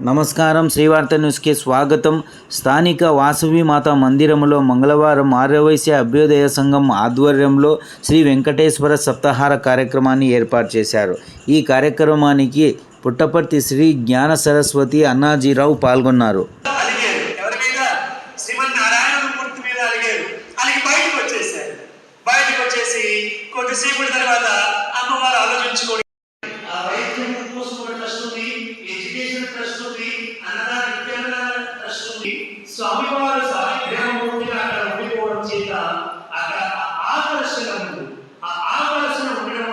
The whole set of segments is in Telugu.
నమస్కారం. శ్రీవార్త న్యూస్కి స్వాగతం. స్థానిక వాసవి మాతా మందిరంలో మంగళవారం ఆర్యవైశ్య అభ్యుదయ సంఘం ఆధ్వర్యంలో శ్రీ వెంకటేశ్వర సప్తాహార కార్యక్రమాన్ని ఏర్పాటు చేశారు. ఈ కార్యక్రమానికి పుట్టపర్తి శ్రీ జ్ఞాన సరస్వతి అన్నాజీరావు పాల్గొన్నారు. స్వామివారు సాగ్రహమూర్తిగా అక్కడ ఉండిపోవడం చేత అక్కడ ఆకర్షణ ఉంది. ఆ ఆకర్షణ ఉండడం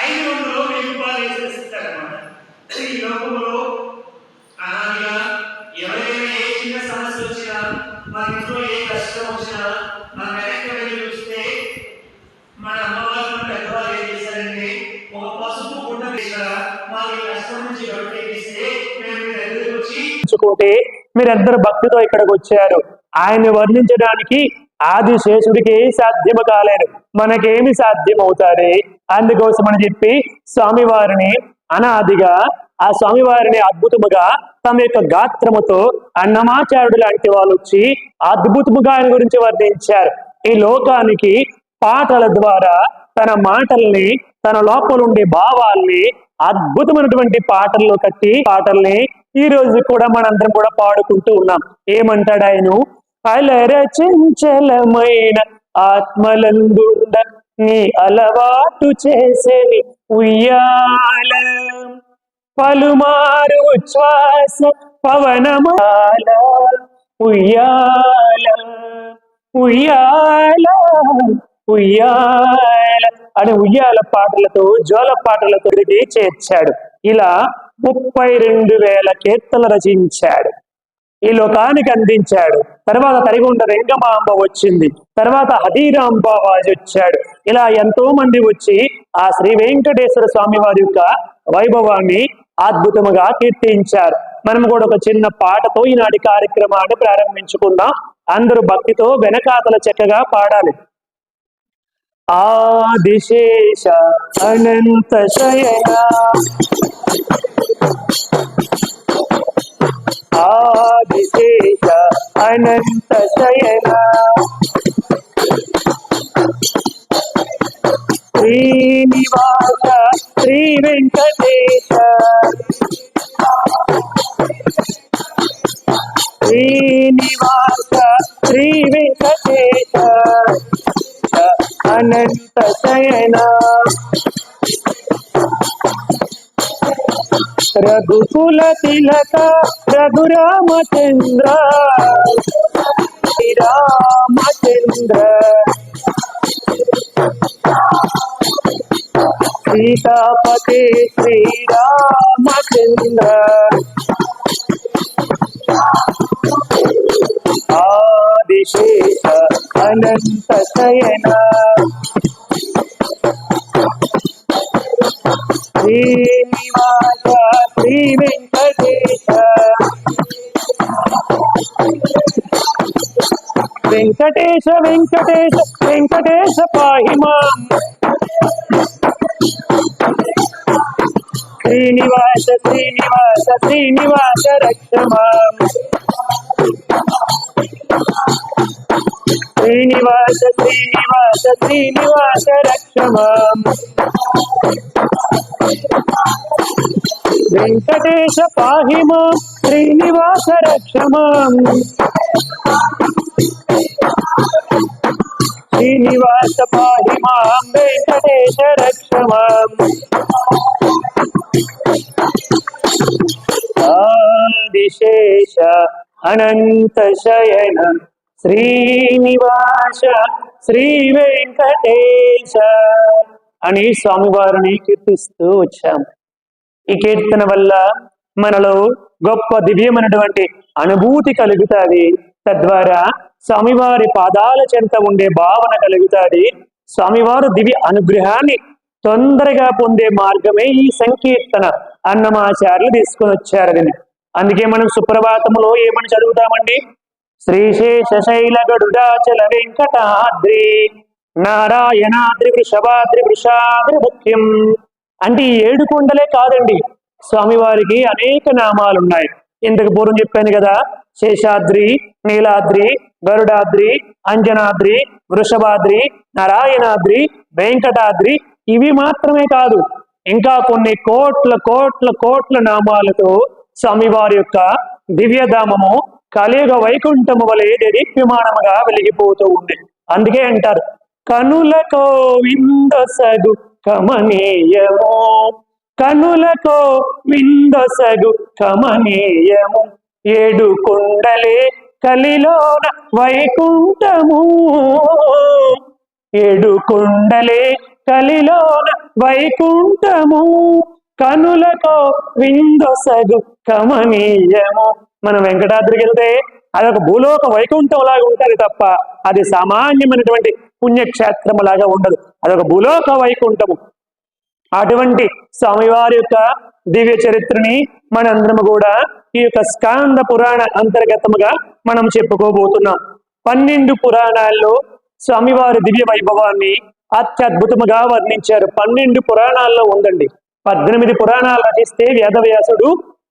500 రూపాయలు వేసేస్తారన్నమాట. ఈ లోకంలో అనాదిగా ఎవరైనా ఏ చిన్న సమస్య వచ్చినా, మన ఇంట్లో ఏ కష్టం వచ్చినా, మన వెనక్కి వెళ్ళి చూస్తే మన అమ్మవారు మన పెద్దవారు ఏం చేశారంటే ఒక పసుపు గుడ్డ వేసారా, మాకు ఈ కష్టం నుంచి బయటేస్తే మేము మీ దగ్గరికి వచ్చి మీరందరూ భక్తితో ఇక్కడికి వచ్చారు. ఆయన్ని వర్ణించడానికి ఆదిశేషుడికి సాధ్యము కాలేదు, మనకేమి సాధ్యమవుతారే? అందుకోసం అని చెప్పి స్వామివారిని అనాదిగా ఆ స్వామివారిని అద్భుతముగా తమ యొక్క గాత్రముతో అన్నమాచార్యుడు లాంటి వాళ్ళు వచ్చి అద్భుతముగా ఆయన గురించి వర్ణించారు. ఈ లోకానికి పాటల ద్వారా తన మాటల్ని, తన లోపల ఉండే భావాల్ని అద్భుతమైనటువంటి పాటల్లో కట్టి పాటల్ని ఈ రోజు కూడా మనందరం కూడా పాడుకుంటూ ఉన్నాం. ఏమంటాడు ఆయన? అలర చంచలమైన ఆత్మలందుండ నీ అలవాటు చేసేవి ఉయ్యాల, పలుమారు ఉచ్ఛ్వాస పవనమాల, ఉయ్యాల ఉయ్యాల ఉయ్యాల అని ఉయ్యాల పాటలతో జోల పాటలతో చేర్చాడు. ఇలా 32,000 కీర్తనలు రచించాడు, ఈ లోకానికి అందించాడు. తర్వాత తరిగొండ రంగమాంబ వచ్చింది, తర్వాత హదీరాంబావాజు వచ్చాడు. ఇలా ఎంతో మంది వచ్చి ఆ శ్రీ వెంకటేశ్వర స్వామి వారి యొక్క వైభవాన్ని అద్భుతముగా కీర్తించారు. మనం కూడా ఒక చిన్న పాటతో ఈనాటి కార్యక్రమాన్ని ప్రారంభించుకుందాం. అందరూ భక్తితో వెనకాతల చక్కగా పాడాలి. ఆదిశేష అనంత శయన, ఆదిశేష అనంత శయన, శ్రీనివాస శ్రీ వెంకటేశ, శ్రీనివాస శ్రీ వెంకటేశ అనంత శయన, రఘుకుల తిలక రఘురామచంద్ర, శ్రీరామచంద్ర, సీతాపతి శ్రీరామచంద్ర, ఆదిశేష అనంత శయన, శ్రీనివాస శ్రీ వెంకటేశ, వెంకటేశ వెంకటేశ వెంకటేశ పాహి మాం, శ్రీనివాస శ్రీనివాస శ్రీనివాస రక్ష మాం, శ్రీనివాస శ్రీనివాస శ్రీనివాస రక్ష మాం, వెంకటేశ పాహి మాం, శ్రీనివాస రక్ష మాం, శ్రీనివాస పాహి మాం, వెంకటేశ రక్ష మాం, ఆదిశేష అనంత శయన శ్రీనివాస శ్రీ వెంకటేశ అని స్వామివారిని కీర్తిస్తూ వచ్చాం. ఈ కీర్తన వల్ల మనలో గొప్ప దివ్యమైనటువంటి అనుభూతి కలుగుతుంది. తద్వారా స్వామివారి పాదాల చెంత ఉండే భావన కలుగుతుంది. స్వామివారు దివ్య అనుగ్రహాన్ని తొందరగా పొందే మార్గమే ఈ సంకీర్తన అన్నమాచార్యులు తీసుకొని వచ్చారు. అందుకే మనం సుప్రభాతంలో ఏమని చదువుతామండి? శ్రీశేష శైల గరుడాచల వెంకటాద్రి నారాయణాద్రి వృషభాద్రి వృషాద్రి ముఖ్యం. అంటే ఈ 7 కొండలే కాదండి, స్వామివారికి అనేక నామాలు ఉన్నాయి. ఇంతకు పూర్వం చెప్పాను కదా, శేషాద్రి, నీలాద్రి, గరుడాద్రి, అంజనాద్రి, వృషభాద్రి, నారాయణాద్రి, వెంకటాద్రి, ఇవి మాత్రమే కాదు, ఇంకా కొన్ని కోట్ల కోట్ల కోట్ల నామాలతో స్వామివారి యొక్క దివ్యధామము కలియుగ వైకుంఠము వలె దేదీప్యమానముగా వెలిగిపోతూ ఉంది. అందుకే అంటారు, కనులకో విందసగు కమనీయము, కనులకో విందసగు కమనీయము, ఏడు కొండలే కలిలోన వైకుంఠము, ఏడు కొండలే కలిలోన వైకుంఠము, కనులకో విందొసగు కమనీయము. మనం వెంకటాద్రికి వెళ్తే అదొక భూలోక వైకుంఠం లాగా ఉంటుంది తప్ప అది సామాన్యమైనటువంటి పుణ్యక్షేత్రము లాగా ఉండదు, అదొక భూలోక వైకుంఠము. అటువంటి స్వామివారి యొక్క దివ్య చరిత్రని మనందరము కూడా ఈ యొక్క స్కాంద పురాణ అంతర్గతముగా మనం చెప్పుకోబోతున్నాం. 12 పురాణాల్లో స్వామివారి దివ్య వైభవాన్ని అత్యద్భుతముగా వర్ణించారు. 12 పురాణాల్లో ఉందండి. 18 పురాణాలు రచిస్తే వేదవ్యాసుడు,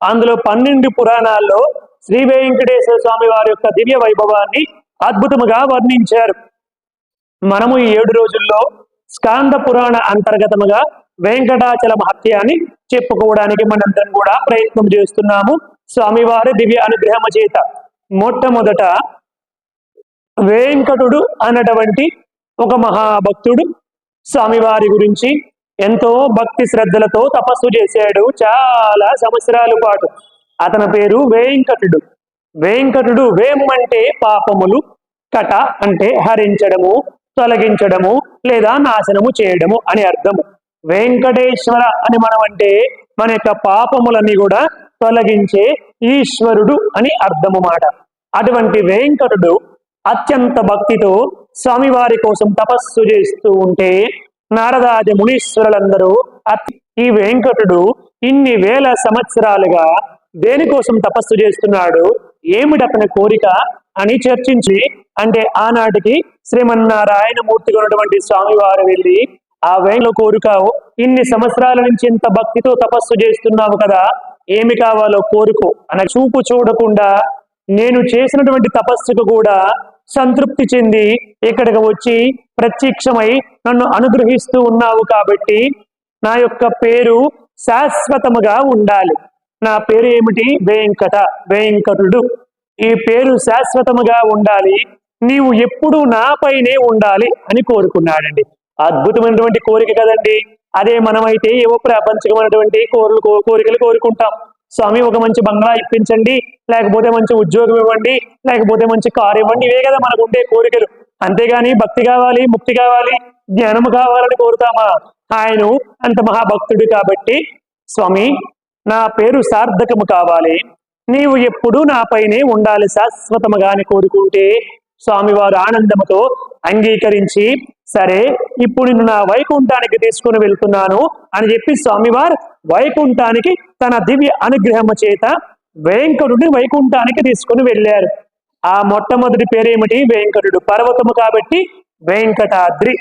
అందులో 12 పురాణాల్లో శ్రీ వెంకటేశ్వర స్వామి వారి యొక్క దివ్య వైభవాన్ని అద్భుతముగా వర్ణించారు. మనము ఈ 7 రోజుల్లో స్కాంద పురాణ అంతర్గతముగా వెంకటాచల మహత్యాన్ని చెప్పుకోవడానికి మనందరం కూడా ప్రయత్నం చేస్తున్నాము స్వామివారి దివ్య అనుగ్రహము చేత. మొట్టమొదట వెంకటుడు అన్నటువంటి ఒక మహాభక్తుడు స్వామివారి గురించి ఎంతో భక్తి శ్రద్ధలతో తపస్సు చేశాడు చాలా సంవత్సరాల పాటు. అతని పేరు వెంకటుడు. వెంకటుడు వేం అంటే పాపములు, కట అంటే హరించడము, తొలగించడము లేదా నాశనము చేయడము అని అర్థము. వెంకటేశ్వర అని మనం అంటే మన యొక్క పాపములన్నీ కూడా తొలగించే ఈశ్వరుడు అని అర్థము మాట. అటువంటి వెంకటుడు అత్యంత భక్తితో స్వామివారి కోసం తపస్సు చేస్తూ ఉంటే నారదాది మునీశ్వరులందరూ ఈ వెంకటుడు ఇన్ని వేల సంవత్సరాలుగా దేనికోసం తపస్సు చేస్తున్నాడు, ఏమిటి అతని కోరిక అని చర్చించి, అంటే ఆనాటికి శ్రీమన్నారాయణ మూర్తిగా ఉన్నటువంటి స్వామివారు వెళ్ళి, ఆ వేంకట కోరిక, ఇన్ని సంవత్సరాల నుంచి ఇంత భక్తితో తపస్సు చేస్తున్నావు కదా, ఏమి కావాలో కోరుకో అన చూపు చూడకుండా నేను చేసినటువంటి తపస్సుకు కూడా సంతృప్తి చెంది ఇక్కడికి వచ్చి ప్రత్యక్షమై నన్ను అనుగ్రహిస్తూ ఉన్నావు కాబట్టి నా యొక్క పేరు శాశ్వతముగా ఉండాలి. నా పేరు ఏమిటి? వెంకట, వెంకటుడు. ఈ పేరు శాశ్వతముగా ఉండాలి, నీవు ఎప్పుడూ నాపైనే ఉండాలి అని కోరుకున్నాడండి. అద్భుతమైనటువంటి కోరిక కదండి. అదే మనమైతే ఏవో ప్రాపంచికమైనటువంటి కోరికలు కోరుకుంటాం. స్వామి ఒక మంచి బంగ్లా ఇప్పించండి, లేకపోతే మంచి ఉద్యోగం ఇవ్వండి, లేకపోతే మంచి కారు ఇవ్వండి, ఇవే కదా మనకు ఉండే కోరికలు. అంతేగాని భక్తి కావాలి, ముక్తి కావాలి, జ్ఞానము కావాలని కోరుతామా? ఆయన అంత మహాభక్తుడు కాబట్టి, స్వామి నా పేరు సార్థకము కావాలి, నీవు ఎప్పుడూ నాపైనే ఉండాలి శాశ్వతముగా అని కోరుకుంటే స్వామివారు ఆనందముతో అంగీకరించి, సరే ఇప్పుడు నిన్ను నా వైకుంఠానికి తీసుకుని వెళ్తున్నాను అని చెప్పి స్వామివారు వైకుంఠానికి తన దివ్య అనుగ్రహము చేత వెంకటుడిని వైకుంఠానికి తీసుకుని వెళ్ళారు. ఆ మొట్టమొదటి పేరేమిటి? వెంకటుడు. పర్వతము కాబట్టి వెంకటాద్రి.